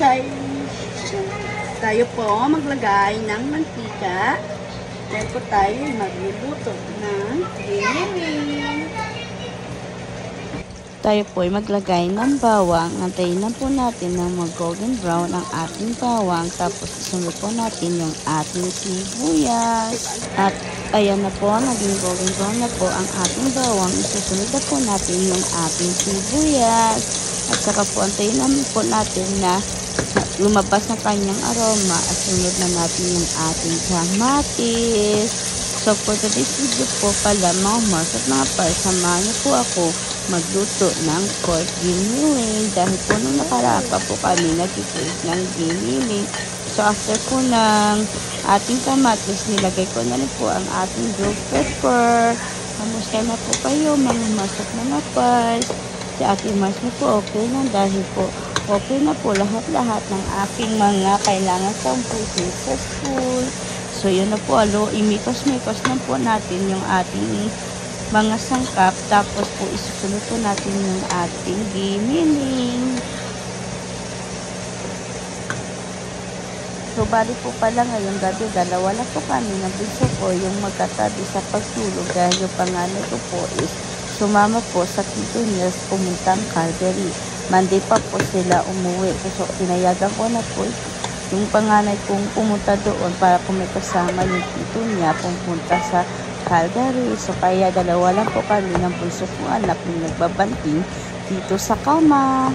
Tayo po maglagay ng mantika. Dahil po tayo magluluto ng giniling. Tayo po ay maglagay ng bawang. Antayin lang po natin na mag-golden brown ang ating bawang. Tapos isunod po natin yung ating sibuyas. At ayan na po, naging golden brown na po ang ating bawang. Isusunod na po natin yung ating sibuyas. At saka po antayin lang po natin na lumabas ang kanyang aroma. At sunod na natin yung ating kamatis. So for today's video po pala mga Mars at mga Pars, samahan niyo po ako magluto ng pork giniling. Dahil po nung nakaraan pa po kami nag-taste ng giniling. So after po ng ating kamatis, nilagay ko na rin po ang ating grilled pepper. Kamusta na po kayo mga Mars at mga Pars? Si Ate Mars na po okay na dahil po okay na po lahat-lahat ng aking mga kailangan samputin sa school. So yun na po, imikos-mikos na po natin yung ating mga sangkap. Tapos po isusunod po natin yung ating giniling. So bali po pala ngayong gabi, dalawa na po kami ng bunso ko yung magkatabi sa pagtulog. Dahil yung panganay ko po is sumama po sa tito niya pumuntang Calgary. Monday pa po sila umuwi. So pinayagan ko na po yung panganay kong pumunta doon para po may kasama yung tito niya pumunta sa Calgary. So kaya dalawa lang po kami ng bunso kong anak yung nagbabanting dito sa kama.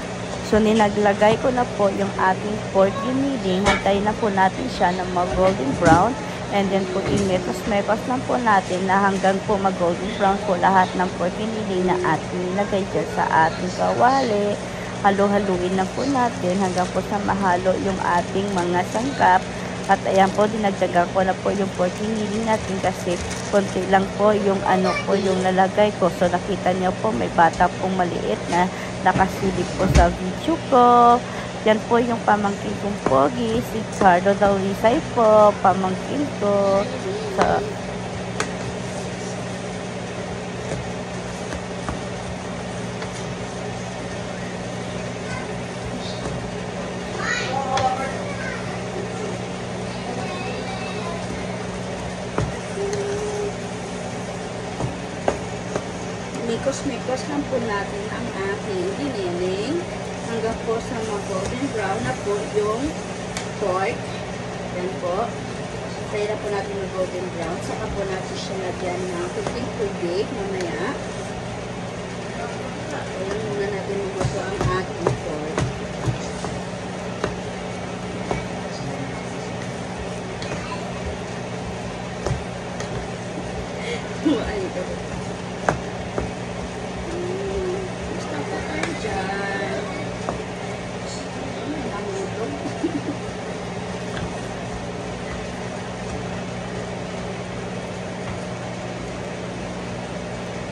So ninaglagay ko na po yung ating pork giniling. Hantayin na po natin siya na mag-golden brown. And then po imetos-metos lang po natin na hanggang po mag-golden brown po lahat ng pork giniling na ating nilagay dyan sa ating kawali. Halo-haluin na po natin hanggang po sa mahalo yung ating mga sangkap. At ayan po, dinagdagan ko na po yung pork giniling natin kasi konti lang po yung yung nalagay ko. So nakita niyo po may bata pong maliit na nakasilip po sa video ko. Yan po yung pamangkin kong pogi, si Cardo Daurisay po, pamangkin ko. So, mikos-mikos lang po natin ang ating giniling hanggang po sa mag-golden brown na po yung pork. Yan po. Kaya na po natin mag-golden brown. Saka po natin siya lagyan ng kunting tubig mamaya. Ayan muna natin magusto ang ating pork. Ano ito?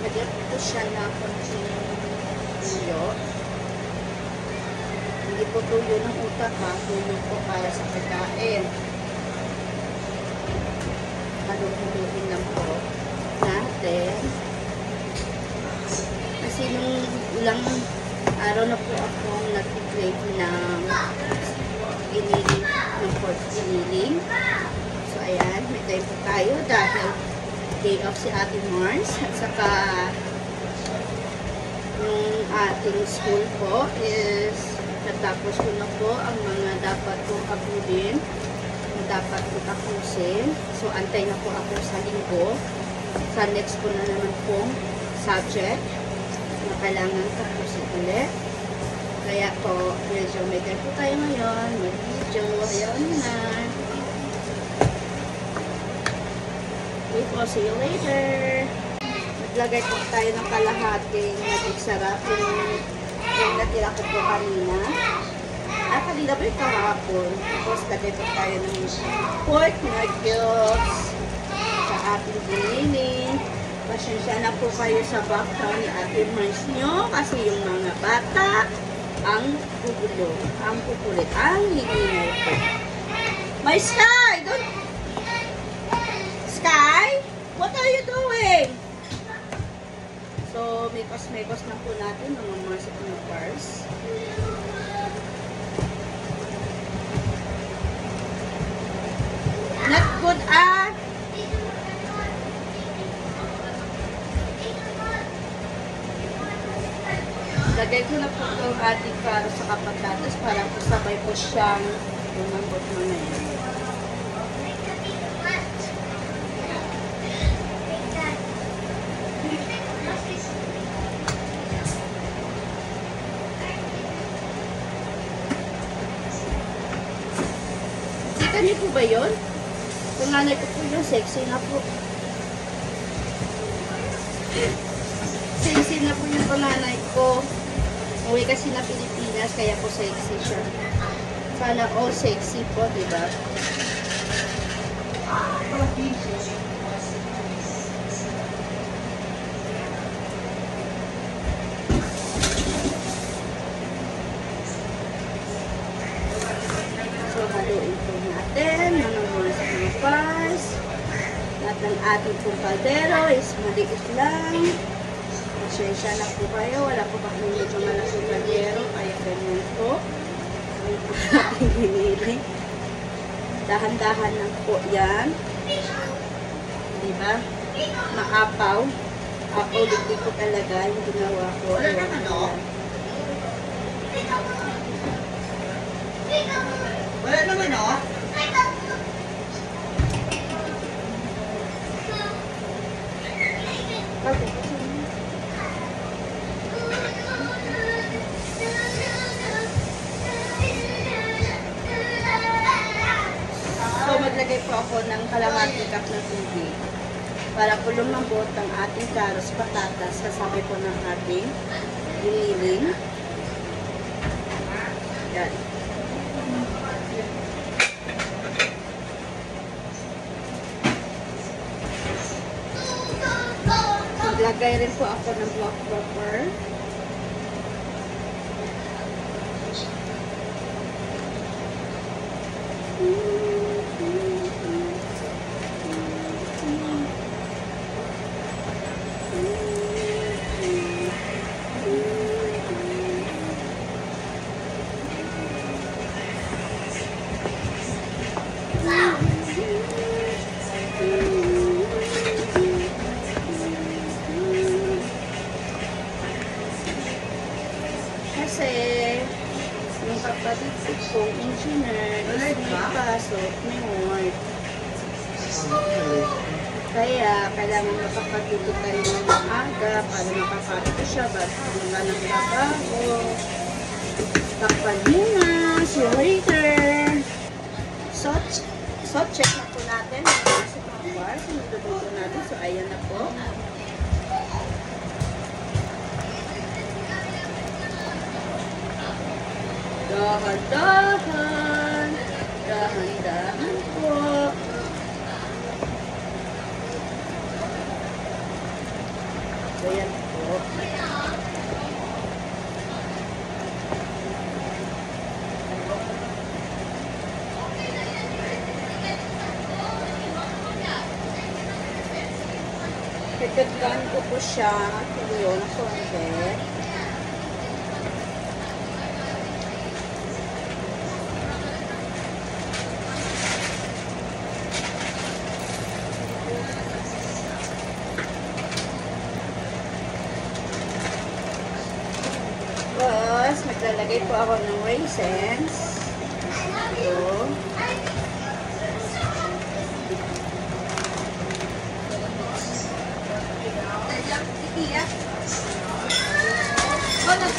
Lagyan po siya na konting tuyo. Hindi po tuyo ng utak ha. Tuyo po para sa pagkain. Haluin lang po natin. Kasi nung ilang araw na po akong nag-plate ng giniling, ng pork giniling. So ayan, may time po tayo dahil day off si Ate Mars. At saka yung ating school po is natapos ko na po ang mga dapat kong abudin, dapat ko tapusin. So antay na po ako sa linggo. Sa next ko na naman pong subject na kailangan tapusin ulit. Kaya po, medyo may time po tayo ngayon. Mag-video. Ayaw na. Okay po, see you later. Maglagay po tayo ng kalahating naging sarap yung natira ko po kanina. Kanina ba yung kahapon? Tapos lagay po tayo ng pork nuggets sa ating giniling. Pasensya na po kayo sa background ni Ate Mars nyo kasi yung mga bata ang gugulo, ang kukulit, ang hingingay po. My Sky! Don't... Sky? What are you doing? So, mikos-mikos na po natin ng mga Mars at mga Pars. pagkapatatas para po sabay po siyang lumambot mamaya. Kita niyo po ba yun? Panganay ko po yung sexy na po. Sexy na po yung panganay ko. Uwi kasi na Pilipinas, kaya po sexy siya. Sana all sexy po, diba? So, haluin po natin. Manunod sa mga pas. At ang ating pong kaldero is maliit lang. Pasensya na po kayo. Wala po kami medyo malaking kaldero. Kaya ganyan po. Ang ating binili. Dahan-dahan lang po yan. Diba? Maapaw. Apaw dito po talaga yung ginawa ko. Wala naman, no? Wala naman, no? So, maglagay po ako ng kalahati cup ng tubig para po lumambot ang ating karos patatas kasabay po ng ating giniling. Yan. Maglagay rin po ako ng black pepper. Kasi yung kapatid ko pong engineer is may pasok, may work. Kaya kailangan makapagdito tayo ng maaga para makapagdito siya bago wala ng trabaho. Takpan muna, see you later. So check na po natin sa mga bar. Sinuluto natin. So ayan na po. Dahan-dahan. Dahan-dahan po. So, yan po. Pagkatgan ko po siya. Tuloy na konti. Tapos, maglalagay po ako ng raisins. Ito.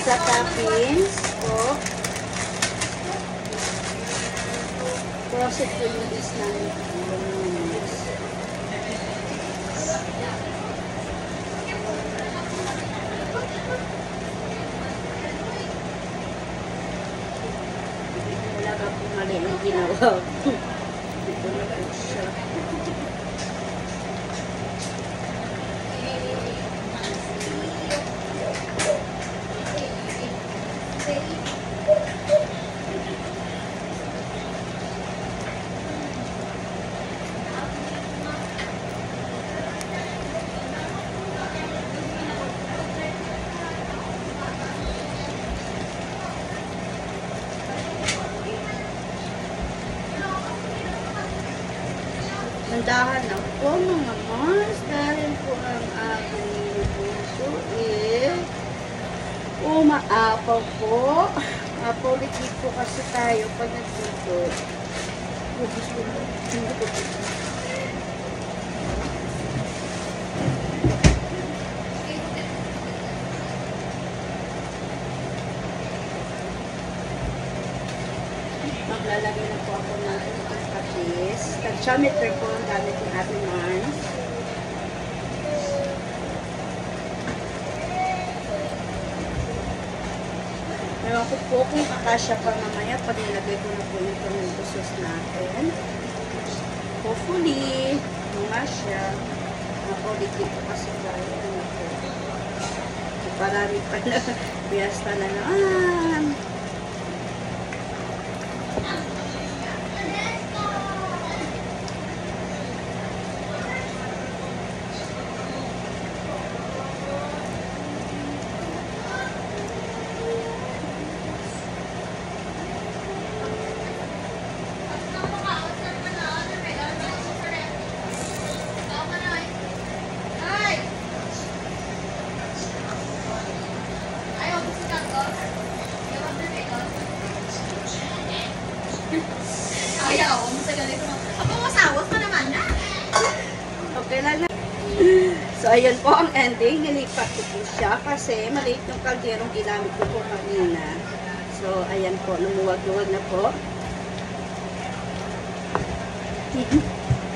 Sa toppings po. Processed po yung is namin. Wala ka po mali ang ginawa. Ito na po siya. Nandahan na po mga Mars dahil po ang aking puso umaapaw po. Mapolitik po kasi tayo pag nagdito. Gusto mo. Hindi ko po. Maglalagay na po ako ng patis. Tag-chometer po ang gamit ng ating arms. Ewan ko po kung kakasya pa mamaya pag nilagay ko na po yung tomato sauce natin. Hopefully, masya. Mapolitik po kasi tayo. Parami pa na. Biyasta na naman. Okay lang na. So, ayan po ang ending. Nilipat ko po siya kasi maliit yung kalderong ginamit ko po kanina. So, ayan po. Lumuwag-luwag na po.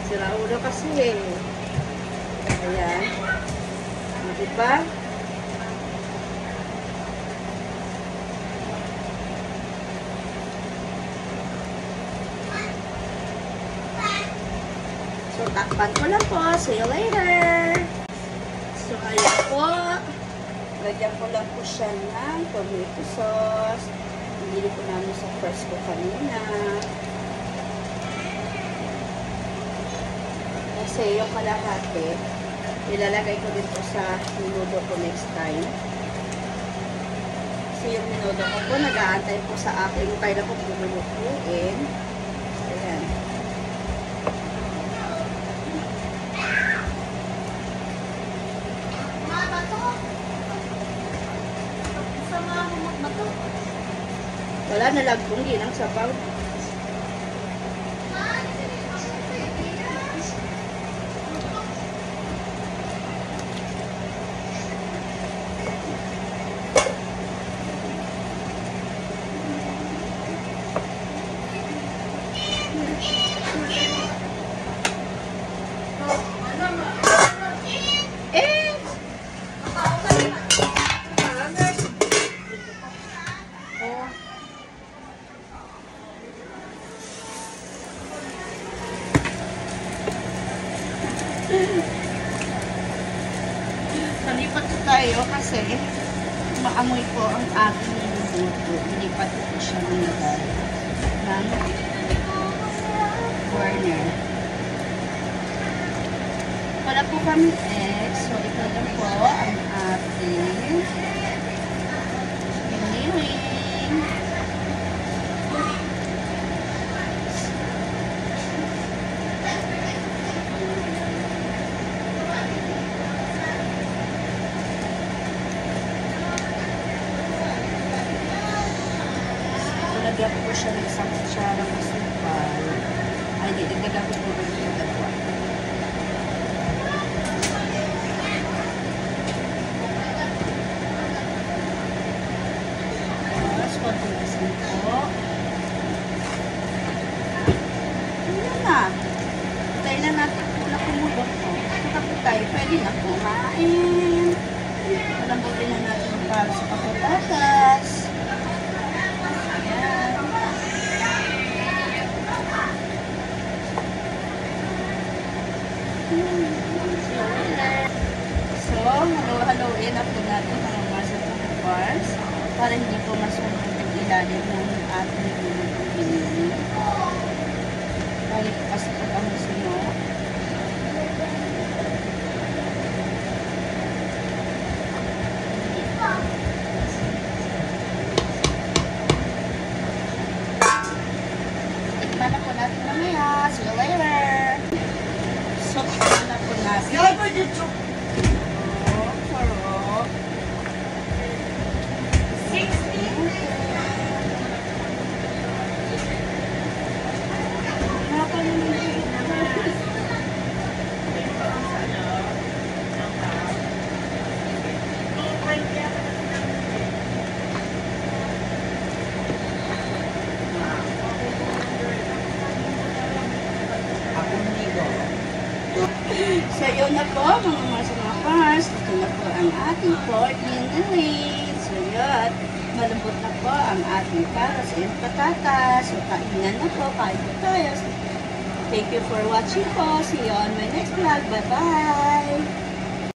Sira ulo kasi eh. Ayan. Diba? So, takpan ko lang po. See you later. So, ayan po. Lagyan ko lang po siya ng tomato sauce. Hindi ko namin sa first ko kanina. Kasi yung kalahati, ilalagay ko din po sa minudo ko next time. Kasi yung minudo ko po, nag-aantay po sa akin. Kaya po bumulutuin. Ayan. Wala, nalagpong din ang sabaw. Nalipat ko tayo kasi maamoy po ang aking niluto. Nilipat ko siya nilagay ng burner. Wala po kami eggs, so ito lang po ang ating hiniling. Lagyan ko siya ng isang kutsarang asukal. Ay, hindi. Dagdagan ko po rin yung dalawa. Tapos, konting asin po. Ayan na. Tayo na natin po na kumulot po. Saka po tayo, pwede na kumain. Malambutin na natin para sa kapatatas. So, halo-haloin na po natin ang masa ng parts para hindi po masunog ang ilalim ng ating pinili. Balik kasi po ang sunog. Tikman na po natin mamaya. See you later! So, tikman na po natin. na po mga farms. Ito na po ang ating pork meal. So yun, malambot na po ang ating carrots and patatas. So kainan na po, kain po tayo. Thank you for watching po. See you on my next vlog. Bye-bye!